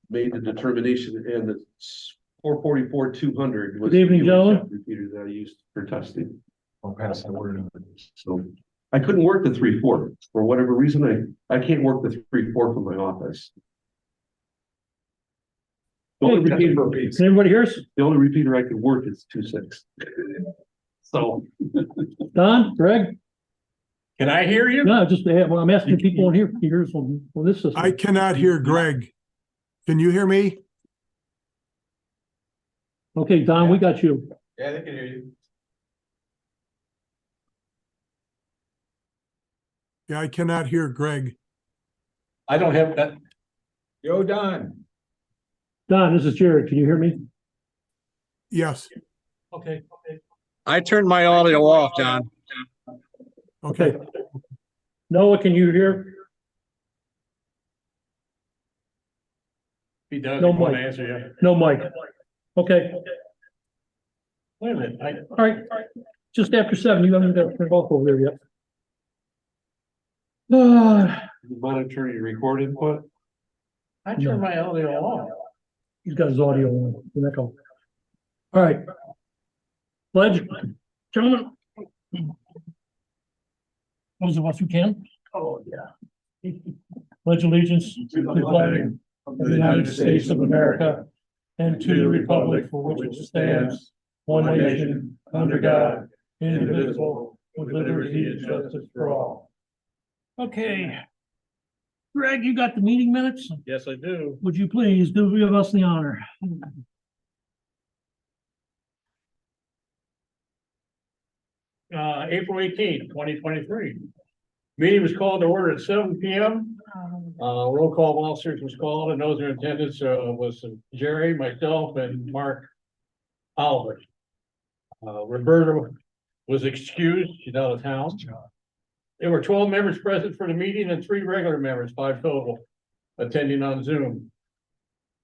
made the determination, and the 444-200 was Good evening, the gentlemen. repeater that I used for testing. I'll pass that word on. So I couldn't work the 3-4 for whatever reason. I can't work the 3-4 from my office. The only repeater, Can everybody hear us? the only repeater I can work is 2-6. So Don, Greg? Can I hear you? No, just, well, I'm asking people in here, here's on this system. I cannot hear Greg. Can you hear me? Okay, Don, we got you. Yeah, they can hear you. Yeah, I cannot hear Greg. I don't have that. Yo, Don. Don, this is Jared. Can you hear me? Yes, Okay. I turned my audio off, Don. okay. Noah, can you hear? He does. No he won't mic. answer you. No mic. Okay, Wait a minute. all right. Just after 7, you haven't got to turn it off over there yet. monitor your record input. I turned my audio off. He's got his audio on. The echo. All right. Pledge, gentlemen. Those of us who can. Oh, yeah. Pledge allegiance to the flag of the United States of America and to the republic for which it stands, one nation, under God, indivisible, with liberty and justice for all. Okay. Greg, you got the meeting minutes? Yes, I do. Would you please give us the honor? April 18th, 2023. Meeting was called to order at 7 p.m. Roll call of officers was called, and those in attendance was Jerry, myself, and Mark Oliver. Roberta was excused. She's out of town. There were 12 members present for the meeting and 3 regular members, 5 total, attending on Zoom.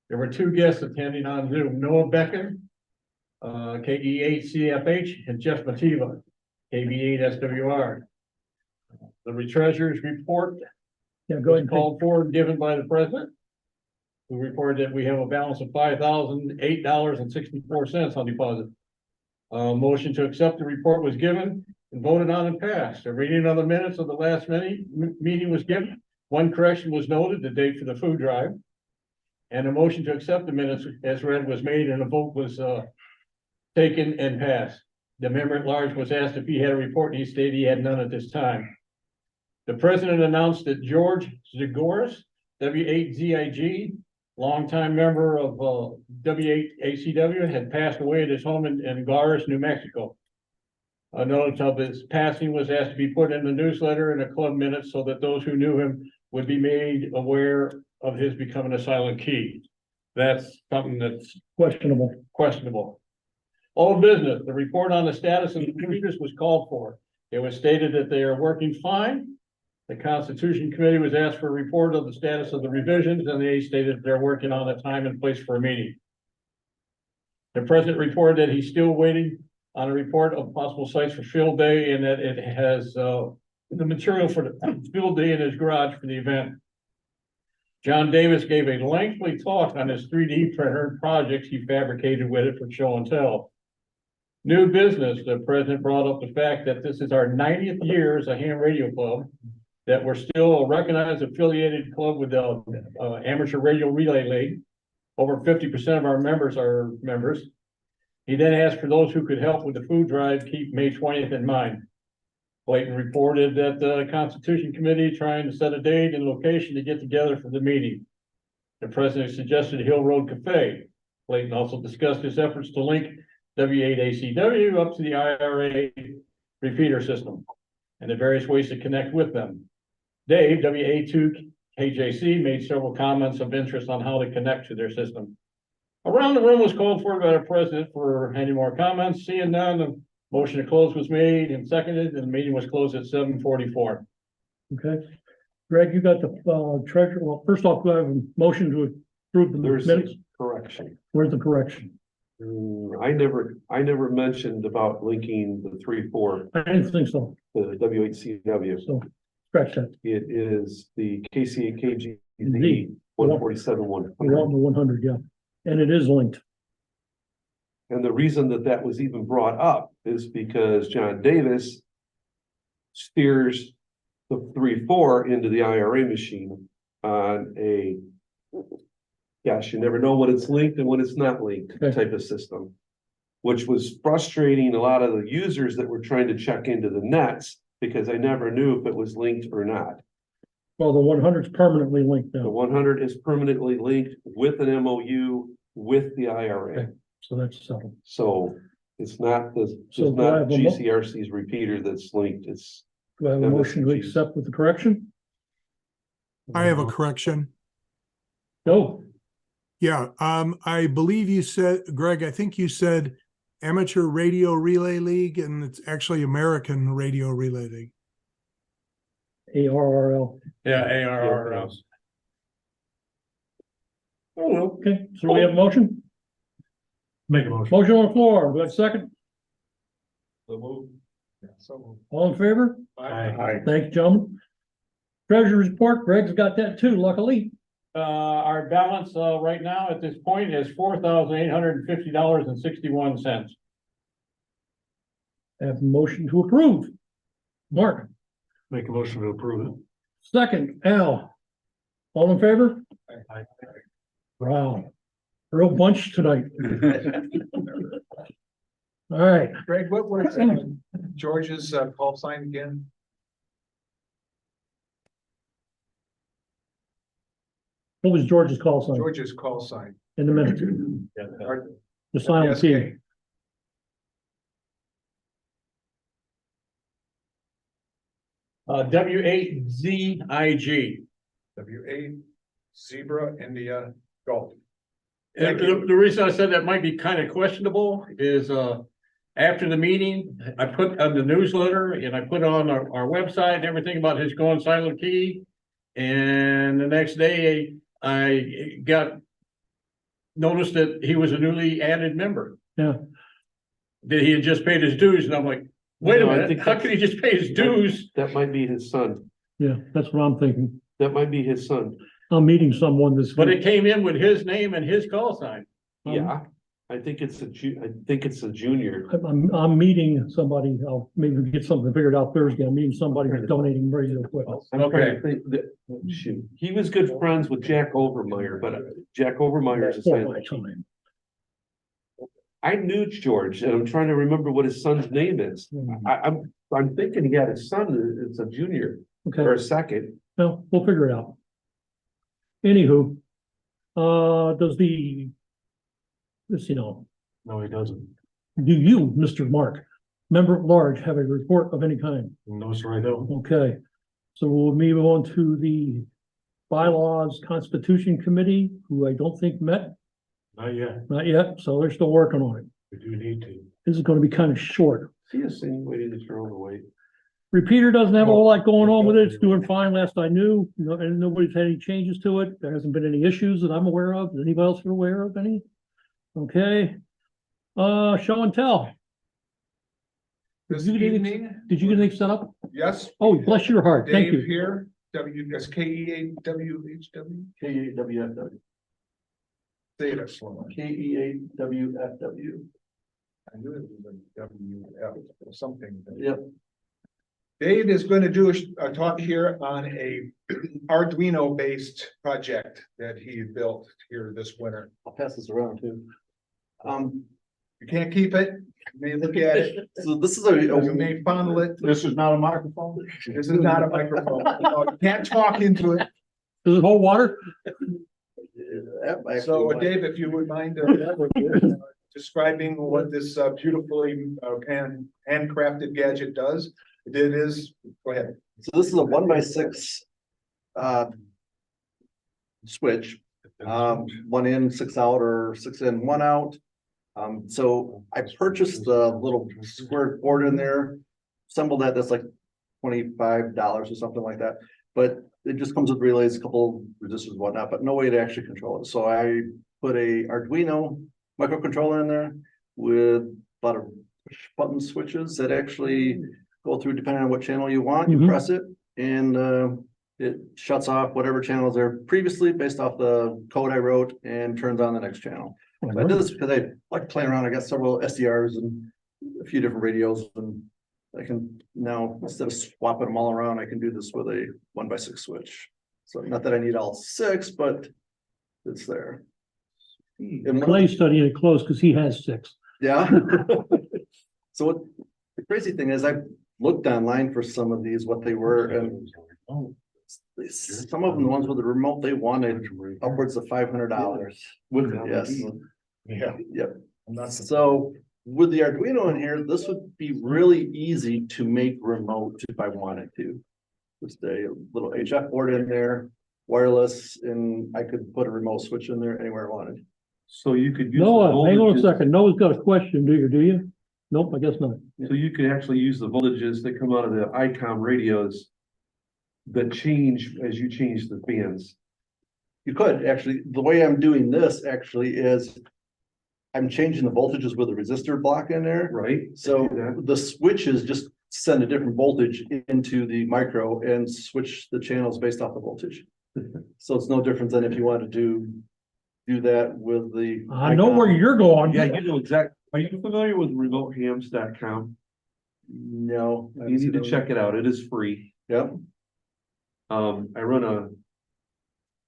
There were 2 guests attending on Zoom, Noah Becken, KE8CFH, and Jeff Mativa, KB8SWR. The treasurer's report Yeah, go ahead. was called for and given by the president, who reported that we have a balance of $5,008.64 on deposit. Motion to accept the report was given and voted on and passed. A reading of the minutes of the last meeting was given. 1 correction was noted, the date for the food drive. And a motion to accept the minutes as read was made, and a vote was taken and passed. The member at large was asked if he had a report, and he stated he had none at this time. The president announced that George Zagoras, W8ZIG, longtime member of W8ACW, had passed away at his home in Glarus, New Mexico. A note of his passing was asked to be put in the newsletter and a club minutes so that those who knew him would be made aware of his becoming a silent key. That's something that's questionable. Old business, the report on the status of the computers was called for. It was stated that they are working fine. The Constitution Committee was asked for a report of the status of the revisions, and they stated they're working on a time and place for a meeting. The president reported that he's still waiting on a report of possible sites for field day, and that it has the material for the field day in his garage for the event. John Davis gave a lengthy talk on his 3D printer projects he fabricated with it for show and tell. New business, the president brought up the fact that this is our 90th year as a ham radio club, that we're still a recognized affiliated club with the Amateur Radio Relay League. Over 50% of our members are members. He then asked for those who could help with the food drive, keep May 20th in mind. Clayton reported that the Constitution Committee trying to set a date and location to get together for the meeting. The president suggested Hill Road Cafe. Clayton also discussed his efforts to link W8ACW up to the IRA repeater system and the various ways to connect with them. Dave, WA2KJC, made several comments of interest on how to connect to their system. Around the room was called for by the president for any more comments. Seeing none, the motion to close was made and seconded, and the meeting was closed at 7:44. Okay. Greg, you got the treasurer. Well, first off, do I have a motion to approve the There's minutes? correction. Where's the correction? I never mentioned about linking the 3-4, I didn't think so. the W8CW. So scratch that. It is the KCAKG Z. 147, 100. We want the 100, yeah. And it is linked. And the reason that that was even brought up is because John Davis steers the 3-4 into the IRA machine on a, gosh, you never know when it's linked and when it's not linked Okay. type of system, which was frustrating a lot of the users that were trying to check into the nets because I never knew if it was linked or not. Well, the 100 is permanently linked The now, 100 is permanently linked with an MOU with the IRA. Okay. so that's settled. So it's not the, So it's do I not have a GCRC's repeater that's linked, it's, Do I have a motion to MSGs. accept with the correction? I have a correction. Go. Yeah, I believe you said, Greg, I think you said Amateur Radio Relay League, and it's actually American Radio Relay League. ARRL. Yeah, ARRL. Oh, well, okay, so we have a motion? Make a motion. Motion on the floor, do I have a second? so All in favor? Aye. Thank you, gentlemen. Treasurer's report, Greg's got that too, luckily. Our balance, right now at this point is $4,850.61. Have a motion to approve. Mark, Make a motion to approve it. second, Al. All in favor? Wow, real bunch tonight. All right, Greg, what was George's call sign again? what was George's call sign George's call sign. in the minute? The silent P. WSK. W8ZIG. W8 Zebra India Golf. And the reason I said that might be kind of questionable is, after the meeting, I put on the newsletter and I put on our website and everything about his going silent key. And the next day I got noticed that he was a newly added member. Yeah. That he had just paid his dues, and I'm like, wait a No, I minute, think how could he just pay his dues? that might be his son. Yeah, that's what I'm thinking. That might be his son. I'm meeting someone this But week. it came in with his name and his call sign. Yeah, I think it's a junior. I'm meeting somebody, I'll maybe get something figured out Thursday. I'm meeting somebody who's donating radio equipment. I'm trying to think that- shoot, he was good friends with Jack Overmeyer, but Jack Overmeyer is a For my silent. time. I knew George, and I'm trying to remember what his son's name is. I'm thinking he had a son, it's a junior or Okay, a second. well, we'll figure it out. Anywho, does the, let's see, no, No, he doesn't. do you, Mr. Mark, member at large, have a report of any kind? No, sir, I don't. Okay, so we'll move on to the Bylaws Constitution Committee, who I don't think met, Not yet. not yet, so they're still working on it. We do need to. This is gonna be kind of short. See a insinuating that you're overweight. Repeater doesn't have a whole lot going on with it. It's doing fine last I knew. And nobody's had any changes to it. There hasn't been any issues that I'm aware of. Is anybody else aware of any? Okay. Show and tell. This Did you get any- evening. Did you get anything set up? Yes. Oh, bless your heart. Thank Dave you. here, KEAWHW. KEAWFW. Say it slow. KEAWFW. I knew it was a WF or something. Yep. Dave is going to do a talk here on a Arduino based project that he built here this winter. I'll pass this around too. You can't keep it, you may look at it, So this is you may fondle it. This is not a microphone? This is not a microphone. No, you can't talk into it. Does it hold water? So Dave, if you would mind describing what this beautifully handcrafted gadget does. It is, go ahead. So this is a 1x6 switch, 1 in, 6 out, or 6 in, 1 out. So I purchased the little square board in there, assembled that. That's like $25 or something like that. But it just comes with relays, a couple resistors and whatnot, but no way to actually control it. So I put a Arduino microcontroller in there with a lot of push button switches that actually go through depending on what channel you want. You Mhm. press it and It shuts off whatever channels are previously based off the code I wrote and turns on the next channel. So I did this because I like playing around. I got several SDRs and a few different radios, and I can now, instead of swapping them all around, I can do this with a 1x6 switch. So not that I need all 6, but it's there. And one of Clay's studying it close because he has 6. Yeah. So what the crazy thing is, I looked online for some of these, what they were, and some of them, the ones with the remote, they wanted upwards of $500. With Yes. Yeah. Yep. I'm not So with the Arduino in here, this would be really easy to make remote if I wanted to. Just a little HF board in there, wireless, and I could put a remote switch in there anywhere I wanted. So you could use. the Noah, hang on a voltages- second. Noah's got a question. Do you? Nope, I guess not. So you could actually use the voltages that come out of the ICOM radios that change as you change the bands. You could actually, the way I'm doing this actually is I'm changing the voltages with a resistor block in there. Right? So Yeah. the switches just send a different voltage into the micro and switch the channels based off the voltage. So it's no different than if you want to do that with the. I know where you're going. Yeah, you know exactly. Are you familiar with remotehams.com? No. You need to check it out. It is free. Yep. I run a.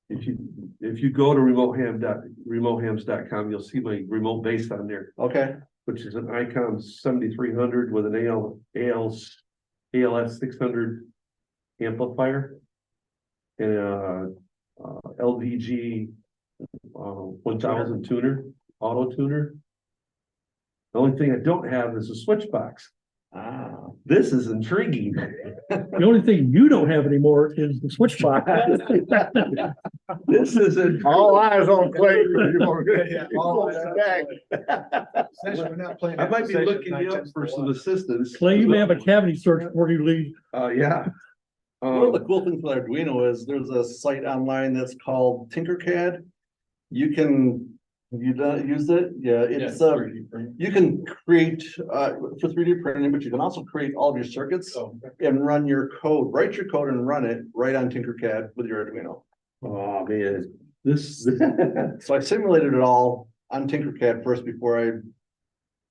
If you go to remotehams.com, you'll see my remote base on there, Okay. which is an ICOM 7300 with an ALS 600 amplifier. And a LVG 1000 tuner, auto tuner. The only thing I don't have is a switch box. Ah. This is intriguing. The only thing you don't have anymore is the switch box. This is All eyes on Clay. Yeah, all eyes on Clay. Since we're not playing I might be session, looking you up 9, for some assistance. Clay, you may have a cavity search before you leave. Yeah. One of the cool things with Arduino is there's a site online that's called Tinkercad. You can, have you used it? Yeah, it's you can create for 3D printing, but you can also create all of your circuits and run your code, write your code and run it right on Tinkercad with your Arduino. Oh, man, this, So I simulated it all on Tinkercad first before I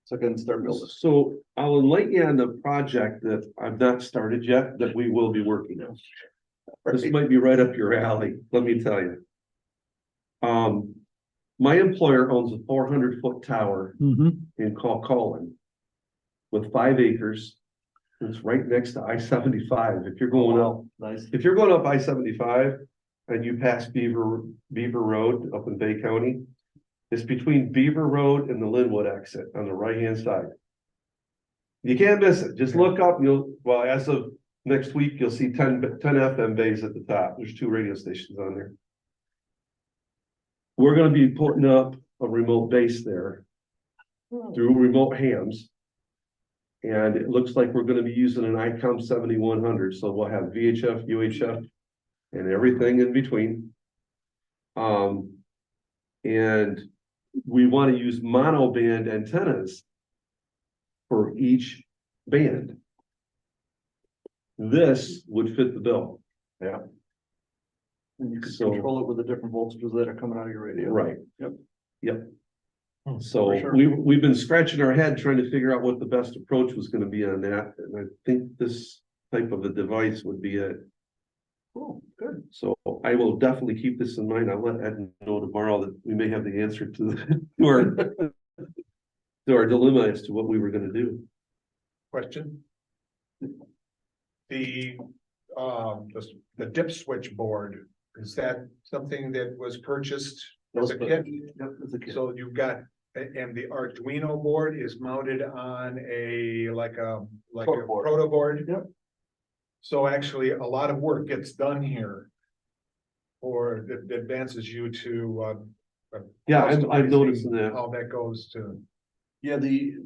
took it and started building. so I'll enlighten you on the project that I've not started yet, that we will be working on. This might be right up your alley, let me tell you. My employer owns a 400-foot tower Mhm. in Colquhoun with 5 acres. It's right next to I-75. If you're going up, Nice. if you're going up I-75 and you pass Beaver Road up in Bay County, it's between Beaver Road and the Linwood exit on the right-hand side. You can't miss it. Just look up and well, as of next week, you'll see 10 FM bays at the top. There's 2 radio stations on there. We're gonna be putting up a remote base there through remote hams. And it looks like we're gonna be using an ICOM 7100, so we'll have VHF, UHF, and everything in between. And we want to use monoband antennas for each band. This would fit the bill. Yeah. And you can So- control it with the different voltages that are coming out of your radio. Right. Yep. Yep. Hmm, So for sure. we've been scratching our head trying to figure out what the best approach was gonna be on that, and I think this type of a device would be it. Cool, good. So I will definitely keep this in mind. I'll let Ed know tomorrow that we may have the answer to our dilemma as to what we were gonna do. Question. The dip switch board, is that something that was purchased as a kit? Yep, it's a kit. So you've got, and the Arduino board is mounted on like a Proto board. proto board? Yep. So actually, a lot of work gets done here. Or that advances you to, Yeah, I've noticed that. how that goes to. Yeah, the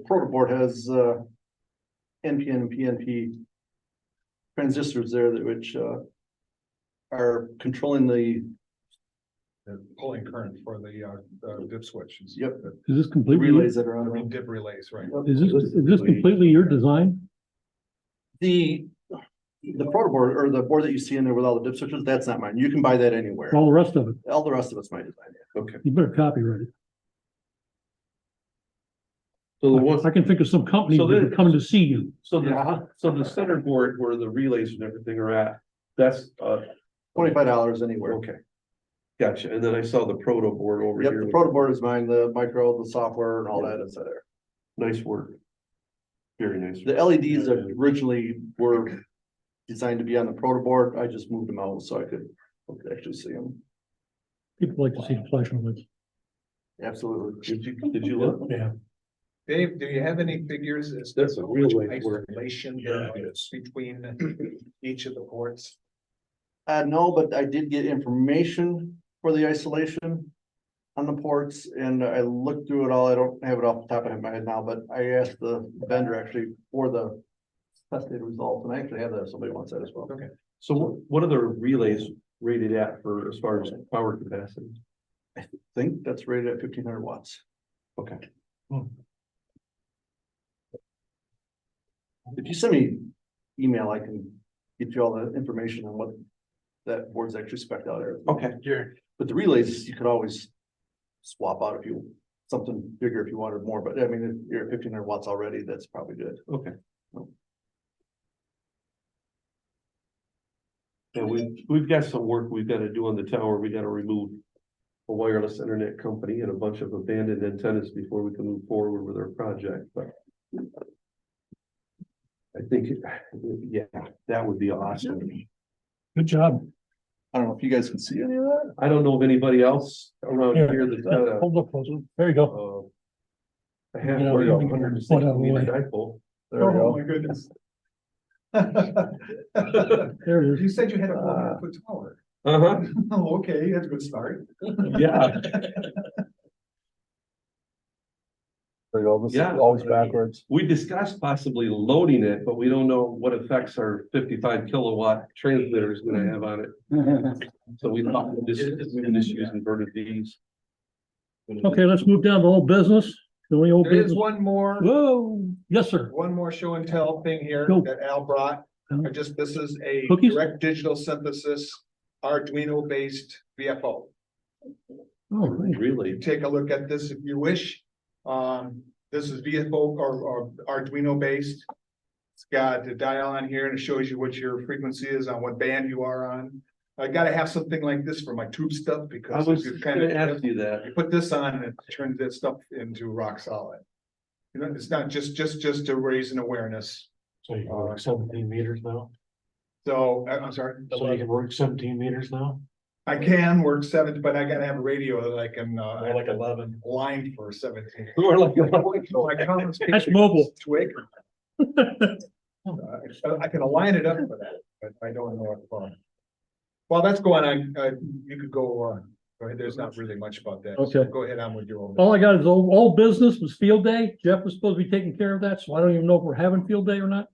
proto board has NPN and PNP transistors there that which are controlling the Pulling current for the dip switches. Yep. Is this completely, relays that are I on mean, them. dip relays, right? is this completely your design? The The proto board or the board that you see in there with all the dip switches, that's not mine. You can buy that anywhere. All the rest of it, All the rest of it's my design. Okay. you better copyright it. So the one, I can think of some companies So that then- are coming to see you. so the center board where the relays and everything are at, that's, $25 anywhere. okay. Gotcha. And then I saw the proto board over Yep, here. the proto board is mine, the micro, the software and all that is there. Nice work. Very nice. The LEDs originally were designed to be on the proto board. I just moved them out so I could actually see them. People like to see the flashing lights. Absolutely. Did you look? Yeah. Dave, do you have any figures as That's a real way much to work. isolation there is between each of the ports? No, but I did get information for the isolation on the ports and I looked through it all. I don't have it off the top of my head now, but I asked the vendor actually for the tested results and I actually have that if somebody wants that as well. Okay. So what are the relays rated at for as far as power capacity? I think that's rated at 1,500 watts. Okay. If you send me email, I can get you all the information on what that board's actually spec'd out there. Okay. But the relays, you could always swap out if you, something bigger if you wanted more, but I mean, if you're at 1,500 watts already, that's probably good. Okay. Yeah, we've got some work we've got to do on the tower. We got to remove a wireless internet company and a bunch of abandoned antennas before we can move forward with our project, but I think, yeah, that would be awesome. Good job. I don't know if you guys can see any of that. I don't know of anybody else around Here. here that's Hold up, closer. There you go. a half Yeah, or we can 160 point out a meter way. dipole. There we Oh, go. my goodness. There it is. You said you had a 400-foot tower. Uh-huh, Oh, okay, that's a good start. yeah. There you go. This is Yeah. always backwards. We discussed possibly loading it, but we don't know what effects our 55 kilowatt transmitter is gonna have on it. So we thought we can just use inverted V's. Okay, let's move down to old business. The only old There is business. one more Yes, sir. show and tell thing here Go. that Al brought. Uh-huh. This is a Cookies? direct digital synthesis Arduino based VFO. Oh, great. Really? Take a look at this if you wish. This is VFO or Arduino based. It's got a dial on here and it shows you what your frequency is on what band you are on. I gotta have something like this for my tube stuff I because was you gonna ask you that. you put this on and it turns that stuff into rock solid. You know, it's not just to raise an awareness. So you can work 17 meters now? So, I'm sorry. So you can work 17 meters now? I can work 7, but I gotta have a radio that I can, More like 11. line for 17. We're like, So my comments- That's mobile. Twig. I can align it up for that, but I don't know what for. While that's going on, you could go on. Go ahead. There's not really much about that. So Okay. Go ahead on with your own. All I got is old business was field day. Jeff was supposed to be taking care of that, so I don't even know if we're having field day or not.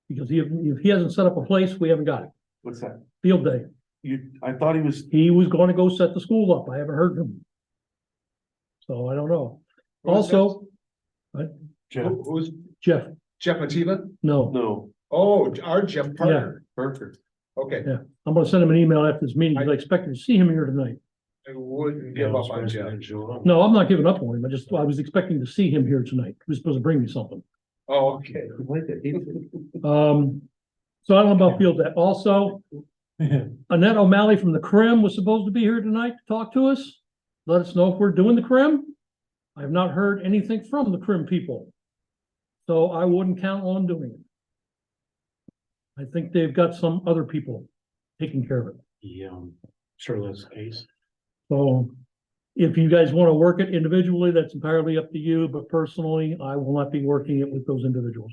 Because if he hasn't set up a place, we haven't got it. what's that? Field day. I thought he was, He was gonna go set the school up. I haven't heard from him. So I don't know. Also, Who's Jeff, Jeff Mativa? no, no, Oh, our Jeff Parker. Parker. Okay, Yeah. I'm gonna send him an email after this meeting, because I expected to see him here tonight. I wouldn't give up on Jeff. No, I'm not giving up on him. I was expecting to see him here tonight. He was supposed to bring me something. Oh, okay. So I don't know about field day. Also, Annette O'Malley from the Crim was supposed to be here tonight to talk to us. Let us know if we're doing the Crim. I have not heard anything from the Crim people. So I wouldn't count on doing it. I think they've got some other people taking care of it. Yeah, sure that's the case. So if you guys want to work it individually, that's entirely up to you, but personally, I will not be working it with those individuals.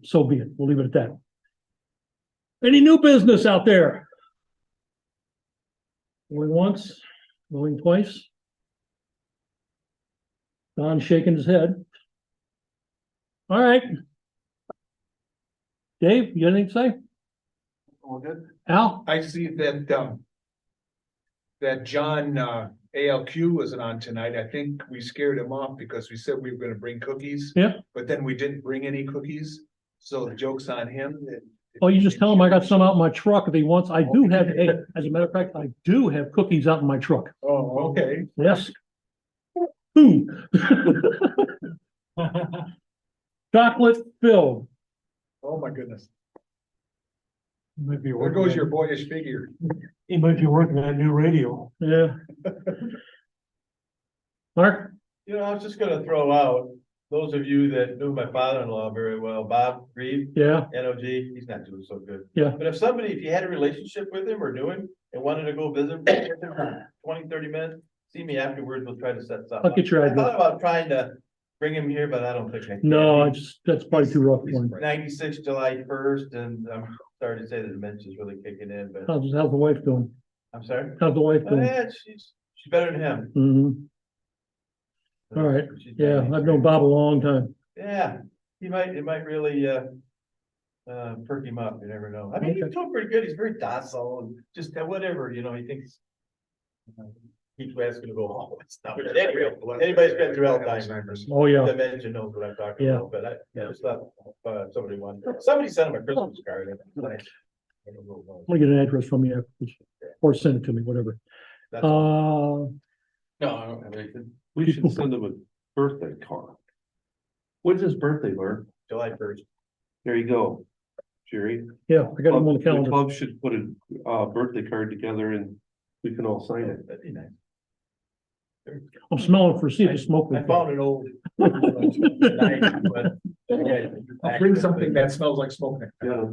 So be it. We'll leave it at that. Any new business out there? Going once, going twice. Don's shaking his head. All right. Dave, you got anything to say? All good? Al? I see that, that John, ALQ wasn't on tonight. I think we scared him off because we said we were gonna bring cookies. Yeah. But then we didn't bring any cookies, so the joke's on him. Oh, you just tell him I got some out in my truck if he wants. I do have, as a matter of fact, I do have cookies out in my truck. Oh, okay. Yes. Food. Chocolate filled. Oh, my goodness. Might be There goes your boyish figure. He might be working on a new radio. Yeah. Mark? You know, I was just gonna throw out, those of you that knew my father-in-law very well, Bob Reed, Yeah, NOG, he's not doing so good. Yeah. But if you had a relationship with him or doing, and wanted to go visit with him for 20, 30 minutes, see me afterwards, we'll try to set something. I'll get your I address. thought about trying to bring him here, but I don't think I can. No, that's probably too rough for him. 96 July 1st, and I'm sorry to say the dementia's really kicking in, but How's the wife doing? I'm sorry. How's the wife Oh, doing? yeah, she's better than him. Mhm. All right. She's Yeah, 93. I've known Bob a long time. Yeah, it might really, perk him up, you never know. I mean, he's Okay. doing pretty good, he's very docile and just whatever, he thinks. Keeps asking to go home and stuff. But anyway, anybody's been through Alzheimer's. Oh, yeah. Dementia knows what I'm talking Yeah. about, but I just thought, somebody sent him a Christmas card. And I don't know what it was. I'm gonna get an address from you afterwards, or send it to me, whatever. That's all. Uh, No, I don't have anything. We should send him a birthday card. When's his birthday, Mark? July 1st. There you go, Jerry. yeah, I got him on the The calendar. club should put a birthday card together and we can all sign it. That'd be nice. I'm smelling for, see if it's smoke. I found an old. But- I'll bring something that smells like smoke. Yeah.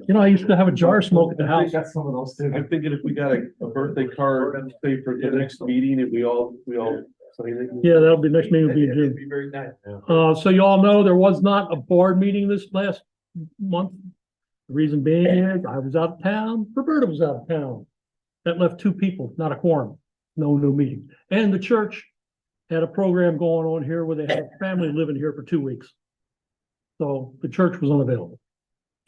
You know, I used to have a jar of smoke at the house. some of those too. I'm thinking if we got a birthday card, say for the next meeting, and we all sign it. Yeah, that'll be, next meeting will be in It'd June. be very nice. So you all know there was not a board meeting this last month. The reason being is I was out of town, Roberta was out of town. That left two people, not a quorum, no new meeting. And the church had a program going on here where they had a family living here for 2 weeks. So the church was unavailable,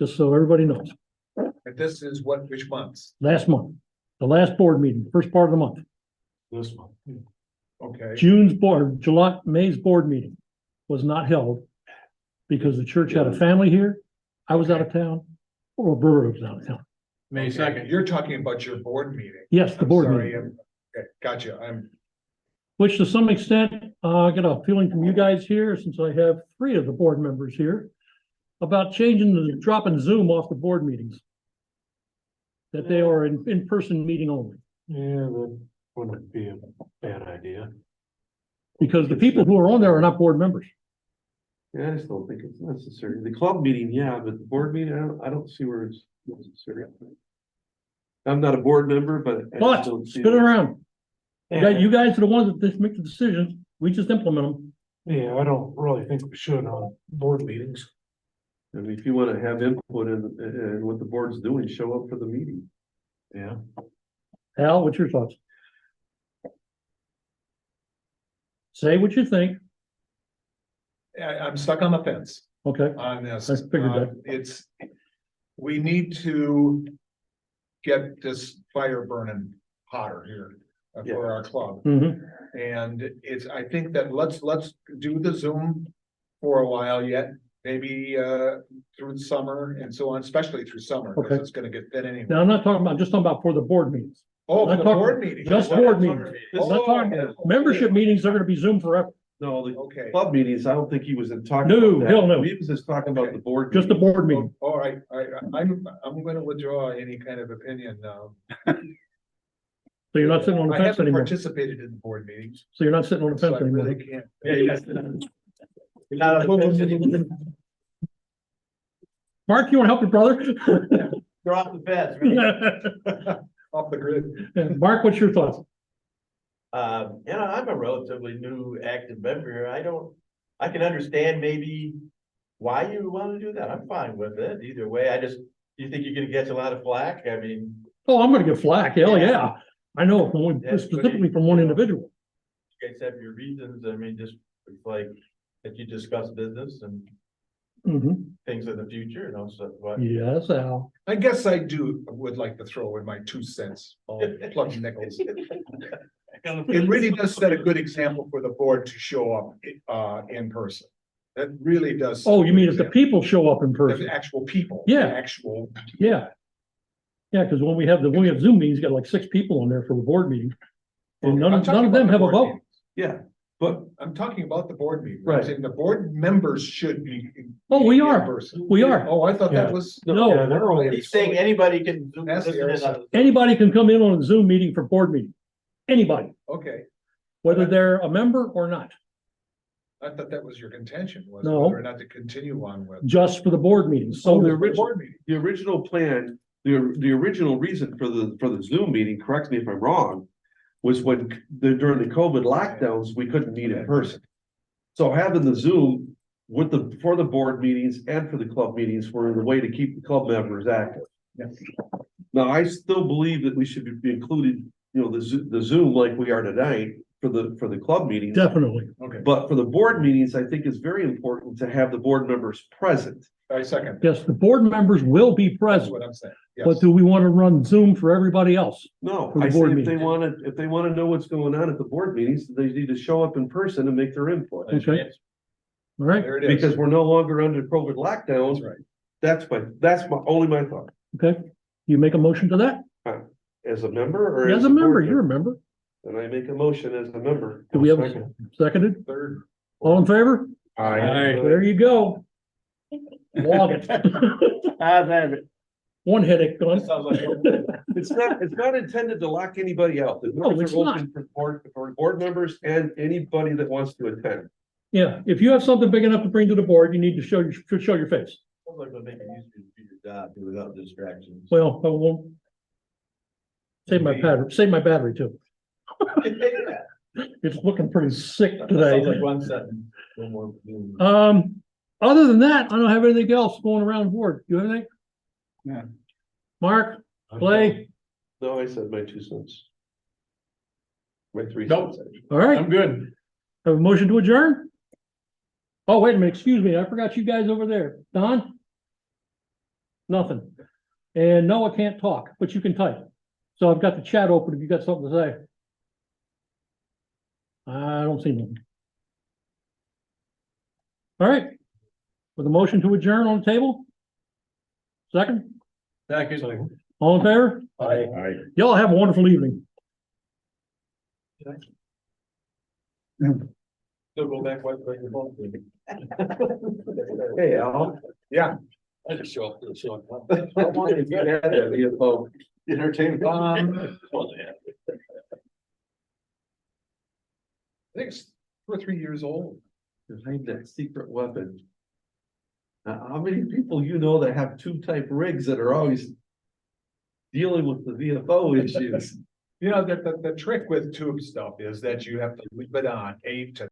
just so everybody knows. And this is which months? Last month, the last board meeting, first part of the month, This one. Okay. May's board meeting was not held because the church had a family here. I was out of town, or Roberta was out of town. May Okay, 2nd. You're talking about your board meeting. Yes, the I'm board sorry, meeting. okay, gotcha. Which to some extent, I get a feeling from you guys here, since I have 3 of the board members here, about dropping Zoom off the board meetings. That they are an in-person meeting only, Yeah, that wouldn't be a bad idea. because the people who are on there are not board members. Yeah, I just don't think it's necessary. The club meeting, yeah, but the board meeting, I don't see where it's necessary. I'm not a board member, but. I But, just don't see spin it it. around. You guys are the ones that just make the decisions, we just implement them. Yeah, I don't really think we should on board meetings. I mean, if you wanna have input in what the board's doing, show up for the meeting. Yeah. Al, what's your thoughts? Say what you think, I'm stuck on the fence okay? on this. I figured that. We need to get this fire burning hotter here for our club. Mhm. And I think that let's do the Zoom for a while yet, maybe through the summer and so on, especially through summer, because Okay. it's gonna get thin anyway. Now, I'm not talking about, I'm just talking about for the board meetings. Oh, not for the talking- board meeting. Just board meetings. This I'm not talking, Oh, membership meetings are gonna be Zoom forever, No, the Okay. club meetings, I don't think he was talking. No, about that. hell no. He was just talking about Okay. the board. just the meeting. board meeting. All right, I'm gonna withdraw any kind of opinion now. So you're not sitting on the I fence haven't anymore. participated in the board meetings, So you're not sitting on the so fence I anymore. really can't. You're not on the fence anymore. Mark, you wanna help your brother? You're off the fence, right? Off the grid. Mark, what's your thoughts? I'm a relatively new active member. I can understand maybe why you want to do that. I'm fine with it either way. You think you're gonna get a lot of flack? I mean, Oh, I'm gonna get flack, hell yeah. I know, Yeah, specifically from one individual. you guys have your reasons. I mean, just it's like that you discuss business and Mhm. things in the future, so what? Yes, Al. I guess I would like to throw in my 2 cents, plug nickels. It really does set a good example for the board to show up in person. That really does. Oh, you mean if the people show up in person? The actual people. Yeah. The actual. Yeah. Yeah, because when we have Zoom meetings, you got like 6 people on there for the board meeting. And none I'm of talking them about have the a board vote. meetings. Yeah, but I'm talking about the board meeting. Right. I'm saying the board members should be. Oh, we in are. person. We are. Oh, I thought Yeah. that was. Yeah, No, they're all. He's saying anybody can zoom That's the listen in other on. anybody can come in on a Zoom meeting for board meeting. Anybody, Okay, whether they're a member or not, I thought that was your contention, was No. whether or not to continue on with. just for the board meetings. So So the the original, Board meeting. the original plan, the original reason for the Zoom meeting, correct me if I'm wrong, was when during the COVID lockdowns, we couldn't meet in person. So having the Zoom with for the board meetings and for the club meetings were the way to keep the club members active. Yes. Now, I still believe that we should be included, the Zoom like we are tonight for the club meetings. definitely. Okay, But for the board meetings, I think it's very important to have the board members present. I second. Yes, the board members will be That's present, what I'm saying. but Yes. do we want to run Zoom for everybody else? No, For the I say board if they meetings. wanna know what's going on at the board meetings, they need to show up in person and make their input. Okay. All right, There it is. Because we're no longer under COVID lockdowns. That's right. That's only my thought. okay. You make a motion to that? As a member or As a board member, you're a member. And I make a motion as a member. Do we have a seconded? Third. All in favor? Aye. There you go. Log it. One headache gone. It's not intended to lock anybody out. The No, doors it's are not. open for board members and anybody that wants to attend. Yeah, if you have something big enough to bring to the board, you need to show your face. Sounds like it'll make it easier to do your job without distractions. Well, I won't. Save my battery too. It's looking pretty sick Sounds today. like one sentence. No more. Other than that, I don't have anything else going around the board. You have anything? Yeah. Mark, Clay, No, I said my 2 cents. My 3 Nope. cents. all right, I'm good. have a motion to adjourn? Oh, wait a minute, excuse me, I forgot you guys over there. Don? Nothing. And Noah can't talk, but you can type. So I've got the chat open if you got something to say. I don't see nothing. All right. With a motion to adjourn on the table? Second? Second. All in favor? Aye. Y'all have a wonderful evening. Still go back, wipe your phone. Hey, Al. Yeah. I just show up to the show. I wanted to get at that VFO. Entertainment. I think it's 2 or 3 years old. Behind that secret weapon. How many people you know that have 2-type rigs that are always dealing with the VFO issues? You know, the trick with tube stuff is that you have to leave it on 8 to